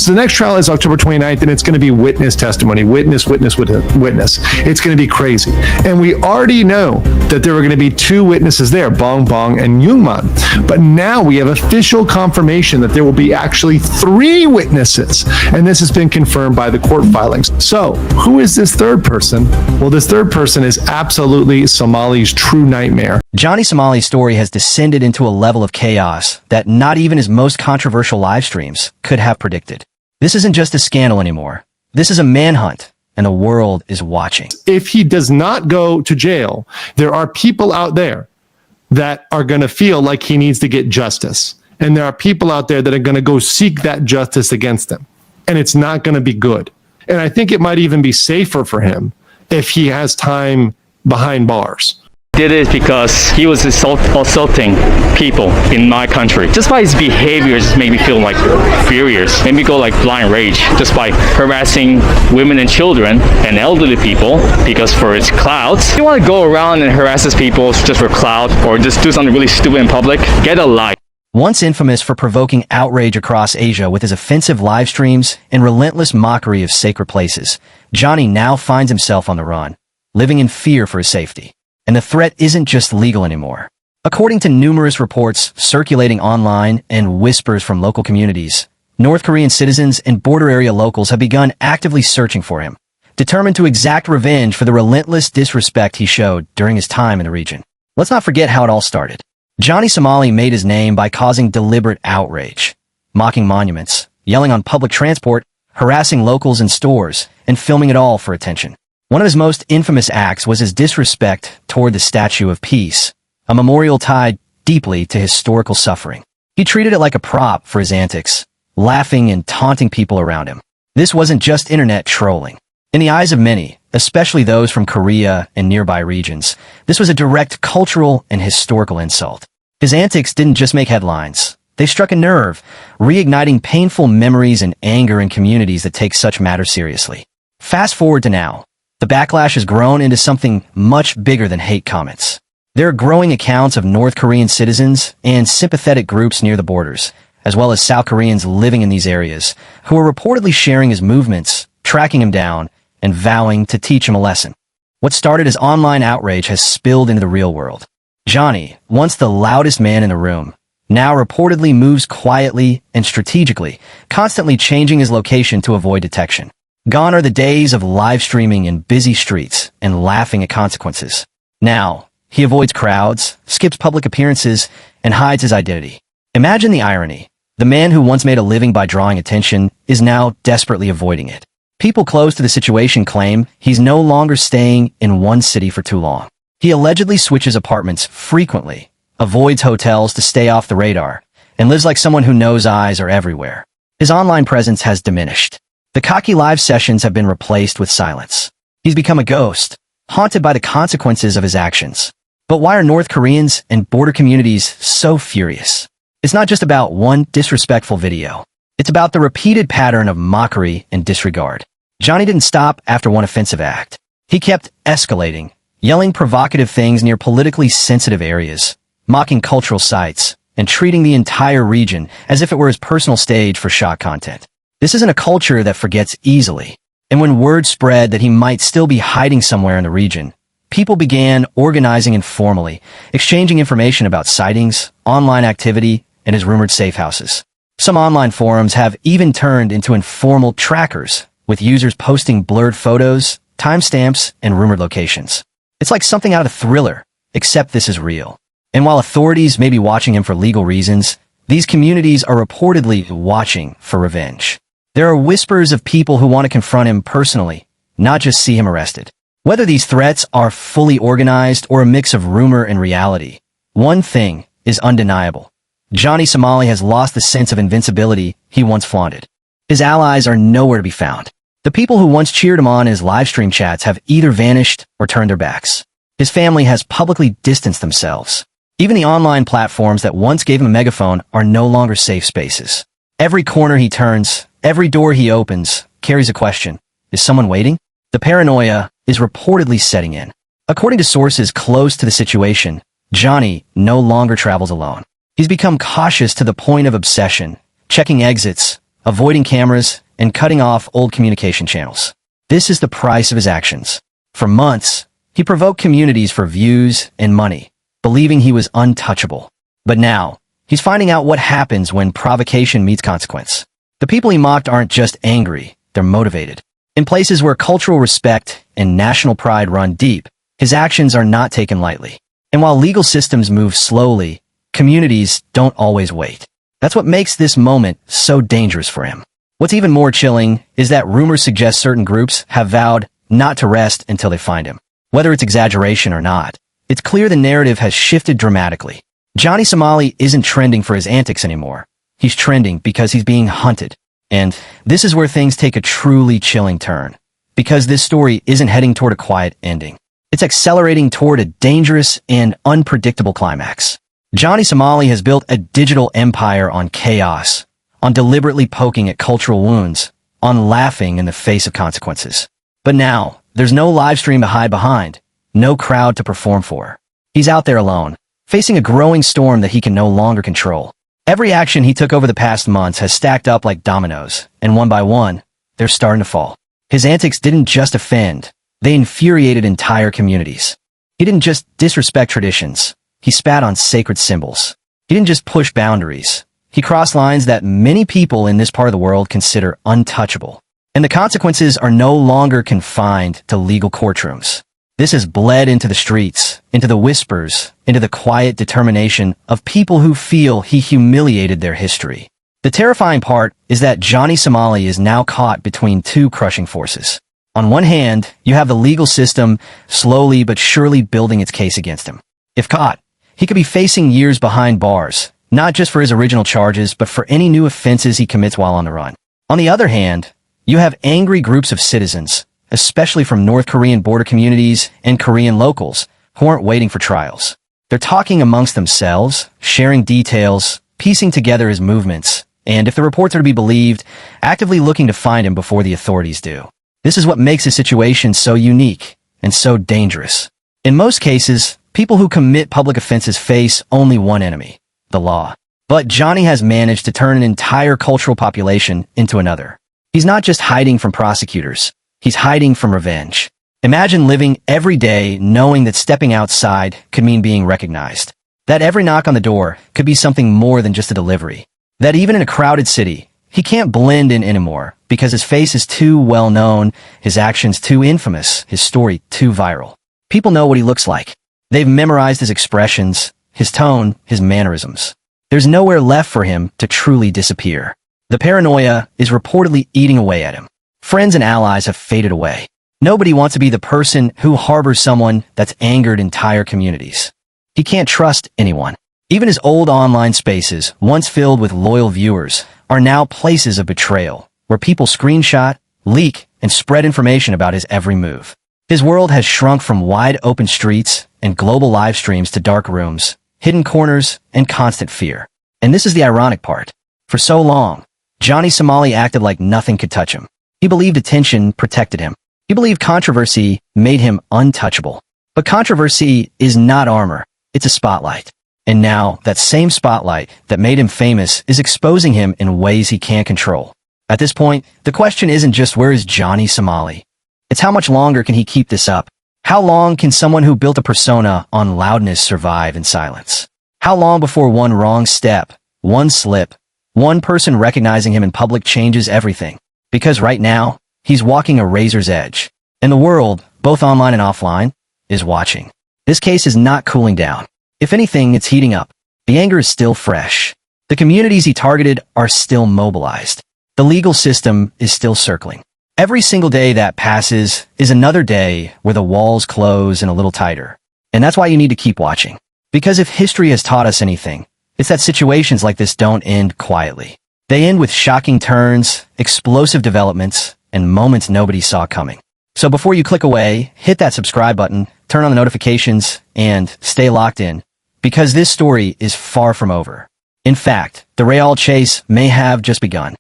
So the next trial is October 29th, and it's going to be witness testimony, witness. It's going to be crazy. And we already know that there were going to be 2 witnesses there, Bong Bong and Youngman. But now we have official confirmation that there will be actually 3 witnesses. And this has been confirmed by the court filings. So who is this third person? Well, this third person is absolutely Somali's true nightmare. Johnny Somali's story has descended into a level of chaos that not even his most controversial live streams could have predicted. This isn't just a scandal anymore. This is a manhunt, and the world is watching. If he does not go to jail, there are people out there that are going to feel like he needs to get justice. And there are people out there that are going to go seek that justice against him. And it's not going to be good. And I think it might even be safer for him if he has time behind bars. Did it because he was assaulting people in my country. Just by his behavior just made me feel like furious. Made me go like blind rage just by harassing women and children and elderly people because for its clout. If you want to go around and harass people just for clout or just do something really stupid in public, get a life. Once infamous for provoking outrage across Asia with his offensive live streams and relentless mockery of sacred places, Johnny now finds himself on the run, living in fear for his safety. And the threat isn't just legal anymore. According to numerous reports circulating online and whispers from local communities, North Korean citizens and border area locals have begun actively searching for him, determined to exact revenge for the relentless disrespect he showed during his time in the region. Let's not forget how it all started. Johnny Somali made his name by causing deliberate outrage, mocking monuments, yelling on public transport, harassing locals in stores, and filming it all for attention. One of his most infamous acts was his disrespect toward the Statue of Peace, a memorial tied deeply to historical suffering. He treated it like a prop for his antics, laughing and taunting people around him. This wasn't just internet trolling. In the eyes of many, especially those from Korea and nearby regions, this was a direct cultural and historical insult. His antics didn't just make headlines. They struck a nerve, reigniting painful memories and anger in communities that take such matters seriously. Fast forward to now. The backlash has grown into something much bigger than hate comments. There are growing accounts of North Korean citizens and sympathetic groups near the borders, as well as South Koreans living in these areas, who are reportedly sharing his movements, tracking him down, and vowing to teach him a lesson. What started as online outrage has spilled into the real world. Johnny, once the loudest man in the room, now reportedly moves quietly and strategically, constantly changing his location to avoid detection. Gone are the days of live streaming in busy streets and laughing at consequences. Now, he avoids crowds, skips public appearances, and hides his identity. Imagine the irony. The man who once made a living by drawing attention is now desperately avoiding it. People close to the situation claim he's no longer staying in one city for too long. He allegedly switches apartments frequently, avoids hotels to stay off the radar, and lives like someone who knows eyes are everywhere. His online presence has diminished. The cocky live sessions have been replaced with silence. He's become a ghost, haunted by the consequences of his actions. But why are North Koreans and border communities so furious? It's not just about one disrespectful video. It's about the repeated pattern of mockery and disregard. Johnny didn't stop after one offensive act. He kept escalating, yelling provocative things near politically sensitive areas, mocking cultural sites, and treating the entire region as if it were his personal stage for shock content. This isn't a culture that forgets easily. And when word spread that he might still be hiding somewhere in the region, people began organizing informally, exchanging information about sightings, online activity, and his rumored safe houses. Some online forums have even turned into informal trackers, with users posting blurred photos, timestamps, and rumored locations. It's like something out of a thriller, except this is real. And while authorities may be watching him for legal reasons, these communities are reportedly watching for revenge. There are whispers of people who want to confront him personally, not just see him arrested. Whether these threats are fully organized or a mix of rumor and reality, one thing is undeniable. Johnny Somali has lost the sense of invincibility he once flaunted. His allies are nowhere to be found. The people who once cheered him on in his live stream chats have either vanished or turned their backs. His family has publicly distanced themselves. Even the online platforms that once gave him a megaphone are no longer safe spaces. Every corner he turns, every door he opens, carries a question. Is someone waiting? The paranoia is reportedly setting in. According to sources close to the situation, Johnny no longer travels alone. He's become cautious to the point of obsession, checking exits, avoiding cameras, and cutting off old communication channels. This is the price of his actions. For months, he provoked communities for views and money, believing he was untouchable. But now, he's finding out what happens when provocation meets consequence. The people he mocked aren't just angry, they're motivated. In places where cultural respect and national pride run deep, his actions are not taken lightly. And while legal systems move slowly, communities don't always wait. That's what makes this moment so dangerous for him. What's even more chilling is that rumors suggest certain groups have vowed not to rest until they find him. Whether it's exaggeration or not, it's clear the narrative has shifted dramatically. Johnny Somali isn't trending for his antics anymore. He's trending because he's being hunted. And this is where things take a truly chilling turn. Because this story isn't heading toward a quiet ending. It's accelerating toward a dangerous and unpredictable climax. Johnny Somali has built a digital empire on chaos, on deliberately poking at cultural wounds, on laughing in the face of consequences. But now, there's no live stream to hide behind, no crowd to perform for. He's out there alone, facing a growing storm that he can no longer control. Every action he took over the past months has stacked up like dominoes, and one by one, they're starting to fall. His antics didn't just offend, they infuriated entire communities. He didn't just disrespect traditions, he spat on sacred symbols. He didn't just push boundaries, he crossed lines that many people in this part of the world consider untouchable. And the consequences are no longer confined to legal courtrooms. This has bled into the streets, into the whispers, into the quiet determination of people who feel he humiliated their history. The terrifying part is that Johnny Somali is now caught between two crushing forces. On one hand, you have the legal system slowly but surely building its case against him. If caught, he could be facing years behind bars, not just for his original charges, but for any new offenses he commits while on the run. On the other hand, you have angry groups of citizens, especially from North Korean border communities and Korean locals, who aren't waiting for trials. They're talking amongst themselves, sharing details, piecing together his movements, and if the reports are to be believed, actively looking to find him before the authorities do. This is what makes his situation so unique and so dangerous. In most cases, people who commit public offenses face only one enemy, the law. But Johnny has managed to turn an entire cultural population into another. He's not just hiding from prosecutors. He's hiding from revenge. Imagine living every day knowing that stepping outside could mean being recognized. That every knock on the door could be something more than just a delivery. That even in a crowded city, he can't blend in anymore because his face is too well known, his actions too infamous, his story too viral. People know what he looks like. They've memorized his expressions, his tone, his mannerisms. There's nowhere left for him to truly disappear. The paranoia is reportedly eating away at him. Friends and allies have faded away. Nobody wants to be the person who harbors someone that's angered entire communities. He can't trust anyone. Even his old online spaces, once filled with loyal viewers, are now places of betrayal, where people screenshot, leak, and spread information about his every move. His world has shrunk from wide open streets and global live streams to dark rooms, hidden corners, and constant fear. And this is the ironic part. For so long, Johnny Somali acted like nothing could touch him. He believed attention protected him. He believed controversy made him untouchable. But controversy is not armor, it's a spotlight. And now, that same spotlight that made him famous is exposing him in ways he can't control. At this point, the question isn't just where is Johnny Somali? It's how much longer can he keep this up? How long can someone who built a persona on loudness survive in silence? How long before one wrong step, one slip, one person recognizing him in public changes everything? Because right now, he's walking a razor's edge. And the world, both online and offline, is watching. This case is not cooling down. If anything, it's heating up. The anger is still fresh. The communities he targeted are still mobilized. The legal system is still circling. Every single day that passes is another day where the walls close in a little tighter. And that's why you need to keep watching. Because if history has taught us anything, it's that situations like this don't end quietly. They end with shocking turns, explosive developments, and moments nobody saw coming. So before you click away, hit that subscribe button, turn on the notifications, and stay locked in. Because this story is far from over. In fact, the Real chase may have just begun.